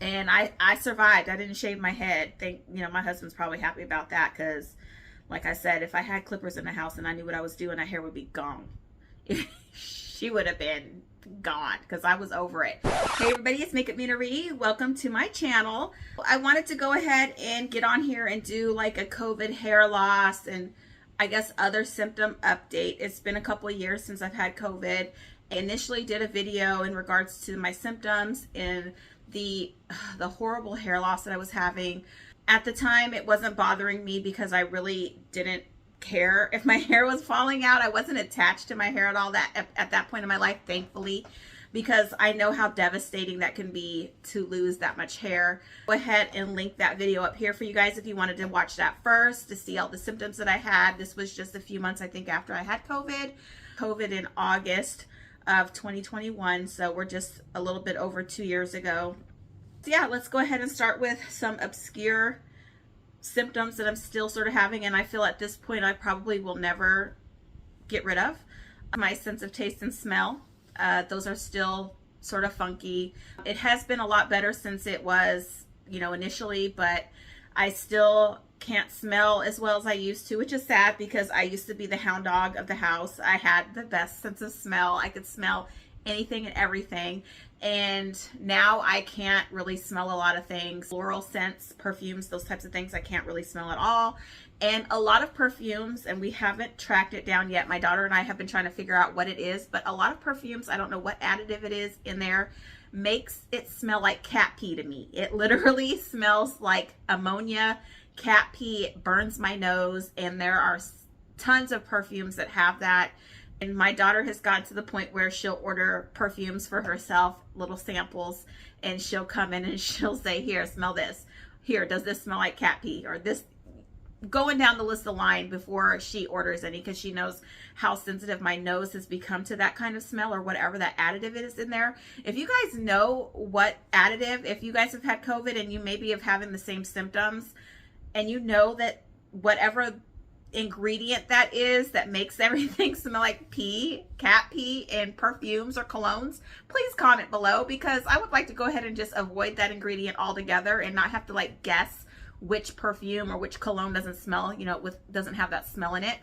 And I survived. I didn't shave my head. My husband's probably happy about that because, like I said, if I had clippers in the house and I knew what I was doing, her hair would be gone. She would have been gone because I was over it. Hey everybody, it's MakeupMenaree. Welcome to my channel. I wanted to go ahead and get on here and do like a COVID hair loss and I guess other symptom update. It's been a couple of years since I've had COVID. I initially did a video in regards to my symptoms and the horrible hair loss that I was having. At the time, it wasn't bothering me because I really didn't care if my hair was falling out. I wasn't attached to my hair at all at that point in my life, thankfully, because I know how devastating that can be to lose that much hair. Go ahead and link that video up here for you guys if you wanted to watch that first to see all the symptoms that I had. This was just a few months, I think, after I had COVID in August of 2021, so we're just a little bit over 2 years ago. So yeah, let's go ahead and start with some obscure symptoms that I'm still sort of having, and I feel at this point I probably will never get rid of. My sense of taste and smell, those are still sort of funky. It has been a lot better since it was, initially, but I still can't smell as well as I used to, which is sad because I used to be the hound dog of the house. I had the best sense of smell. I could smell anything and everything. And now I can't really smell a lot of things. Floral scents, perfumes, those types of things I can't really smell at all. And a lot of perfumes, and we haven't tracked it down yet. My daughter and I have been trying to figure out what it is, but a lot of perfumes, I don't know what additive it is in there, makes it smell like cat pee to me. It literally smells like ammonia, cat pee. It burns my nose, and there are tons of perfumes that have that. And my daughter has gotten to the point where she'll order perfumes for herself, little samples, and she'll come in and she'll say, here, smell this. Here, does this smell like cat pee? Or this, going down the list of the line before she orders any, because she knows how sensitive my nose has become to that kind of smell or whatever that additive is in there. If you guys know what additive, if you guys have had COVID and you maybe have having the same symptoms, and you know that whatever ingredient that is that makes everything smell like pee, cat pee, and perfumes or colognes, please comment below, because I would like to go ahead and just avoid that ingredient altogether and not have to like guess which perfume or which cologne doesn't smell, doesn't have that smell in it.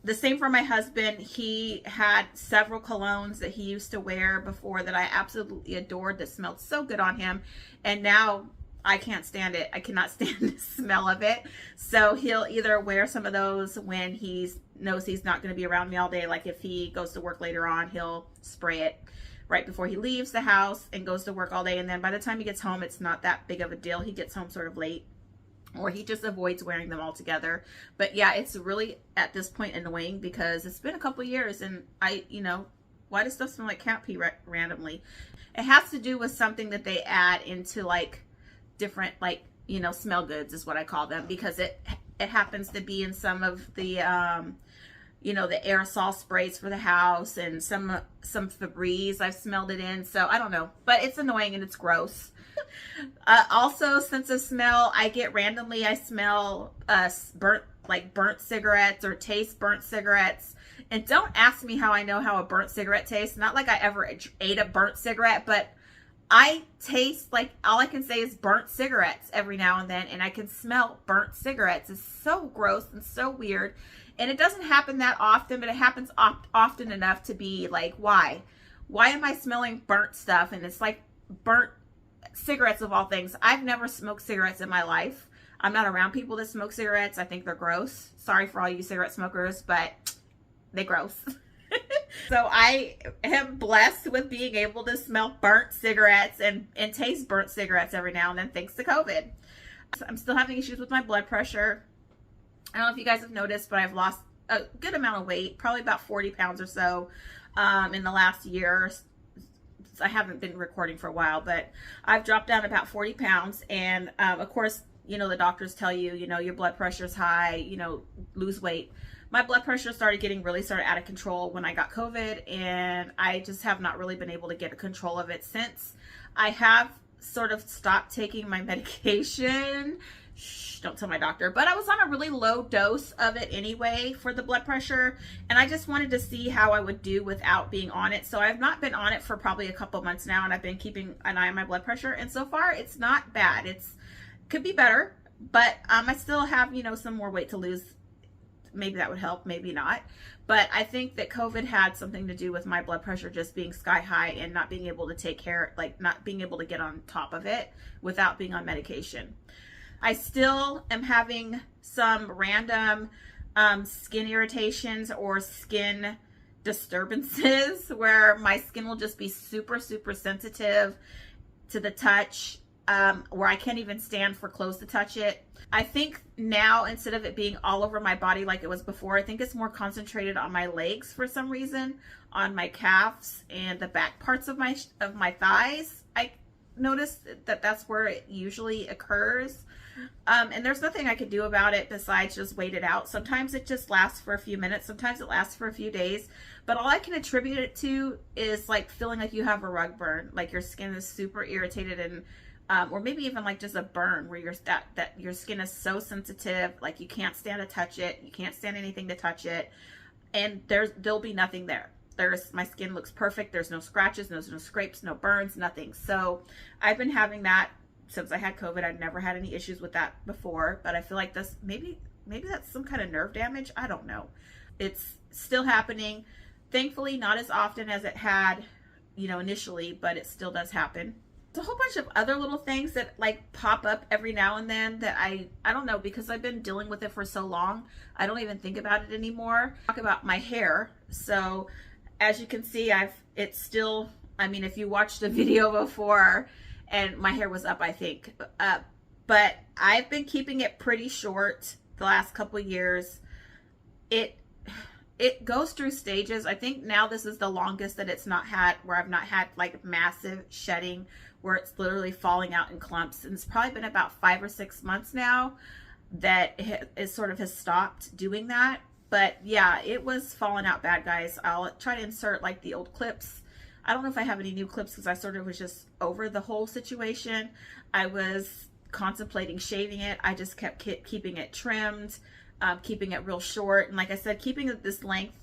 The same for my husband. He had several colognes that he used to wear before that I absolutely adored, that smelled so good on him, and now I can't stand it. I cannot stand the smell of it. So he'll either wear some of those when he knows he's not going to be around me all day. Like if he goes to work later on, he'll spray it right before he leaves the house and goes to work all day. And then by the time he gets home, it's not that big of a deal. He gets home sort of late, or he just avoids wearing them altogether. But yeah, it's really at this point annoying because it's been a couple years and why does stuff smell like cat pee randomly? It has to do with something that they add into like different, smell goods is what I call them, because it happens to be in some of the the aerosol sprays for the house, and some Febreze I've smelled it in. So I don't know, but it's annoying and it's gross. Also, sense of smell, I get randomly, I smell burnt cigarettes or taste burnt cigarettes. And don't ask me how I know how a burnt cigarette tastes. Not like I ever ate a burnt cigarette, but I taste like, all I can say is burnt cigarettes every now and then, and I can smell burnt cigarettes. It's so gross and so weird. And it doesn't happen that often, but it happens often enough to be like, why? Why am I smelling burnt stuff? And it's like burnt cigarettes of all things. I've never smoked cigarettes in my life. I'm not around people that smoke cigarettes. I think they're gross. Sorry for all you cigarette smokers, but they're gross. So I am blessed with being able to smell burnt cigarettes and taste burnt cigarettes every now and then, thanks to COVID. So I'm still having issues with my blood pressure. I don't know if you guys have noticed, but I've lost a good amount of weight, probably about 40 pounds or so in the last year. I haven't been recording for a while, but I've dropped down about 40 pounds. And of course, the doctors tell you, your blood pressure is high, lose weight. My blood pressure started out of control when I got COVID, and I just have not really been able to get a control of it since. I have sort of stopped taking my medication Shh, don't tell my doctor. But I was on a really low dose of it anyway for the blood pressure, and I just wanted to see how I would do without being on it. So I've not been on it for probably a couple months now, and I've been keeping an eye on my blood pressure, and so far it's not bad. It's could be better, but I still have, you know, some more weight to lose. Maybe that would help, maybe not. But I think that COVID had something to do with my blood pressure just being sky high and not being able to take care, like not being able to get on top of it without being on medication. I still am having some random skin irritations or skin disturbances where my skin will just be super, super sensitive to the touch, where I can't even stand for clothes to touch it. I think now, instead of it being all over my body like it was before, I think it's more concentrated on my legs for some reason, on my calves and the back parts of my thighs. I noticed that that's where it usually occurs. And there's nothing I could do about it besides just wait it out. Sometimes it just lasts for a few minutes. Sometimes it lasts for a few days. But all I can attribute it to is like feeling like you have a rug burn, like your skin is super irritated, and or maybe even like just a burn where that your skin is so sensitive, like you can't stand to touch it, you can't stand anything to touch it, and there'll be nothing there. My skin looks perfect. There's no scratches, no scrapes, no burns, nothing. So I've been having that since I had COVID. I'd never had any issues with that before, but I feel like this maybe that's some kind of nerve damage. I don't know. It's still happening. Thankfully, not as often as it had, you know, initially, but it still does happen. A whole bunch of other little things that like pop up every now and then that I don't know, because I've been dealing with it for so long, I don't even think about it anymore. Talk about my hair. So as you can see, it's still, I mean, if you watched the video before, and my hair was up, I think, but I've been keeping it pretty short the last couple of years. It goes through stages. I think now this is the longest that it's not had, where I've not had like massive shedding where it's literally falling out in clumps. And it's probably been about 5 or 6 months now that it sort of has stopped doing that. But yeah, it was falling out bad, guys. I'll try to insert like the old clips. I don't know if I have any new clips because I sort of was just over the whole situation. I was contemplating shaving it. I just kept keeping it trimmed, keeping it real short. And like I said, keeping it this length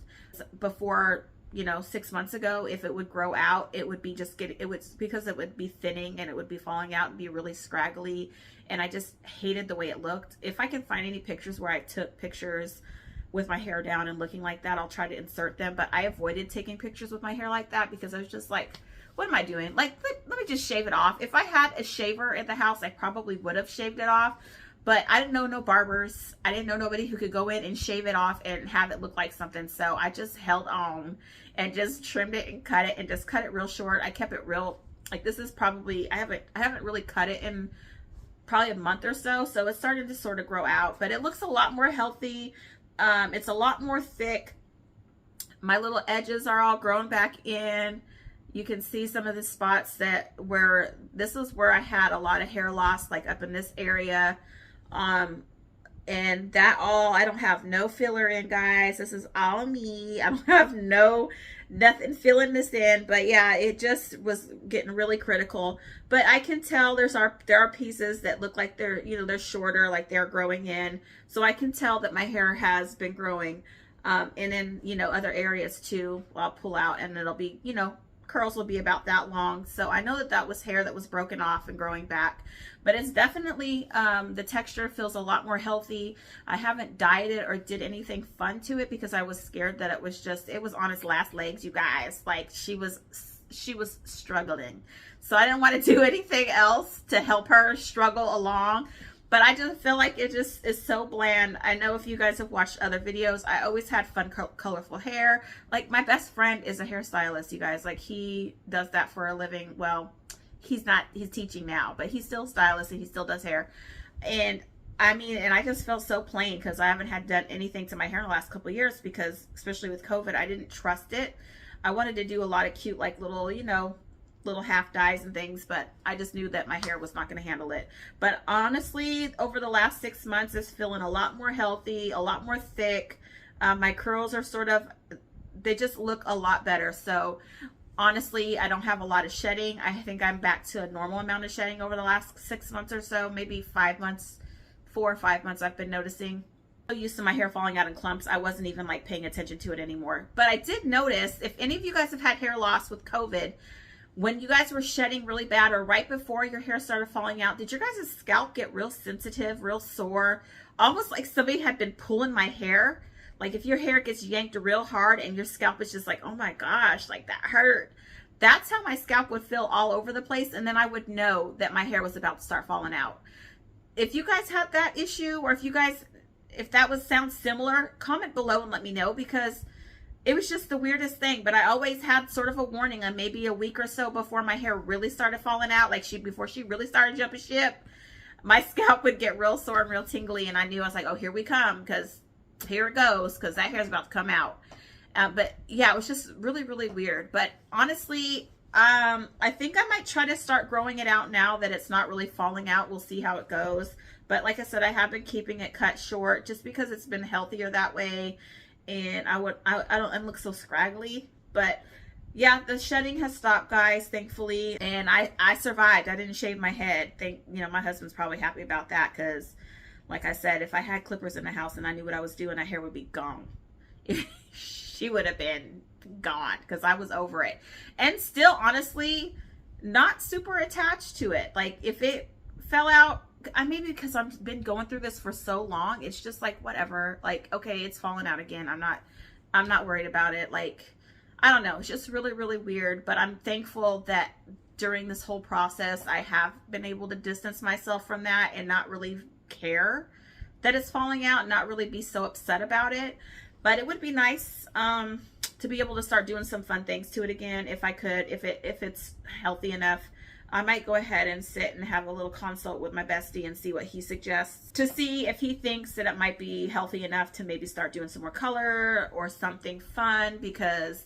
before, you know, 6 months ago, if it would grow out, it would be just because it would be thinning and it would be falling out and be really scraggly. And I just hated the way it looked. If I can find any pictures where I took pictures with my hair down and looking like that, I'll try to insert them. But I avoided taking pictures with my hair like that because I was just like, what am I doing? Like, let me just shave it off. If I had a shaver at the house, I probably would have shaved it off. But I didn't know no barbers. I didn't know nobody who could go in and shave it off and have it look like something. So I just held on and just trimmed it and cut it and just cut it real short. I kept it real, like this is probably, I haven't really cut it in probably a month or so. So it's starting to sort of grow out, but it looks a lot more healthy. It's a lot more thick. My little edges are all grown back in. You can see some of the spots this is where I had a lot of hair loss, like up in this area. And that all, I don't have no filler in, guys. This is all me. I don't have nothing filling this in. But yeah, it just was getting really critical. But I can tell there are pieces that look like they're, you know, they're shorter, like they're growing in. So I can tell that my hair has been growing. And then, you know, other areas too, I'll pull out and it'll be, you know, curls will be about that long. So I know that was hair that was broken off and growing back, but it's definitely, the texture feels a lot more healthy. I haven't dyed it or did anything fun to it because I was scared that it was on its last legs, you guys. Like she was struggling. So I didn't want to do anything else to help her struggle along. But I just feel like it just is so bland. I know if you guys have watched other videos, I always had fun, colorful hair. Like my best friend is a hairstylist, you guys. Like he does that for a living. Well, he's teaching now, but he's still a stylist and he still does hair. And I mean, and I just felt so plain because I haven't done anything to my hair in the last couple of years because, especially with COVID, I didn't trust it. I wanted to do a lot of cute, like little, you know, little half dyes and things, but I just knew that my hair was not going to handle it. But honestly, over the last 6 months, it's feeling a lot more healthy, a lot more thick. My curls are they just look a lot better. So honestly, I don't have a lot of shedding. I think I'm back to a normal amount of shedding over the last 6 months or so, maybe 5 months, 4 or 5 months I've been noticing. I'm so used to my hair falling out in clumps, I wasn't even like paying attention to it anymore. But I did notice, if any of you guys have had hair loss with COVID, when you guys were shedding really bad or right before your hair started falling out, did your guys' scalp get real sensitive, real sore, almost like somebody had been pulling my hair? Like if your hair gets yanked real hard and your scalp is just like, oh my gosh, like that hurt. That's how my scalp would feel all over the place. And then I would know that my hair was about to start falling out. If you guys had that issue, or if that sounds similar, comment below and let me know, because it was just the weirdest thing. But I always had sort of a warning on maybe a week or so before my hair really started falling out, like before she really started jumping ship, my scalp would get real sore and real tingly, and I knew, I was like, oh, here we come, because here it goes, because that hair's about to come out. But yeah, it was just really, really weird. But honestly, I think I might try to start growing it out now that it's not really falling out. We'll see how it goes. But like I said, I have been keeping it cut short just because it's been healthier that way. And I don't look so scraggly. But yeah, the shedding has stopped, guys, thankfully. And I survived. I didn't shave my head. My husband's probably happy about that, because like I said, if I had clippers in the house and I knew what I was doing, my hair would be gone. She would have been gone, because I was over it. And still, honestly, not super attached to it. Like if it fell out, maybe because I've been going through this for so long, it's just like whatever. Like, okay, it's falling out again. I'm not worried about it. Like, I don't know. It's just really, really weird. But I'm thankful that during this whole process, I have been able to distance myself from that and not really care that it's falling out, and not really be so upset about it. But it would be nice to be able to start doing some fun things to it again, if I could, if it's healthy enough. I might go ahead and sit and have a little consult with my bestie and see what he suggests, to see if he thinks that it might be healthy enough to maybe start doing some more color or something fun, because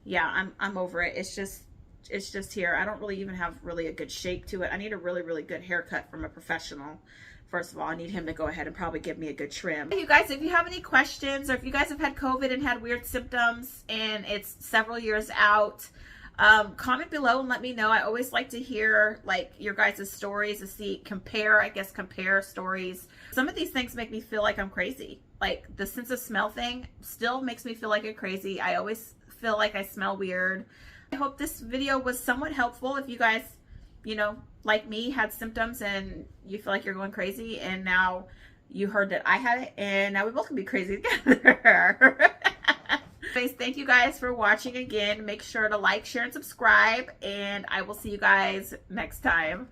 yeah, I'm over it. It's just here. I don't really even have really a good shape to it. I need a really, really good haircut from a professional. First of all, I need him to go ahead and probably give me a good trim. You guys, if you have any questions, or if you guys have had COVID and had weird symptoms and it's several years out, comment below and let me know. I always like to hear like your guys' stories, to compare stories. Some of these things make me feel like I'm crazy. Like the sense of smell thing still makes me feel like I'm crazy. I always feel like I smell weird. I hope this video was somewhat helpful. If you guys, like me, had symptoms and you feel like you're going crazy, and now you heard that I had it, and now we both can be crazy together. Anyways, thank you guys for watching again. Make sure to like, share, and subscribe, and I will see you guys next time.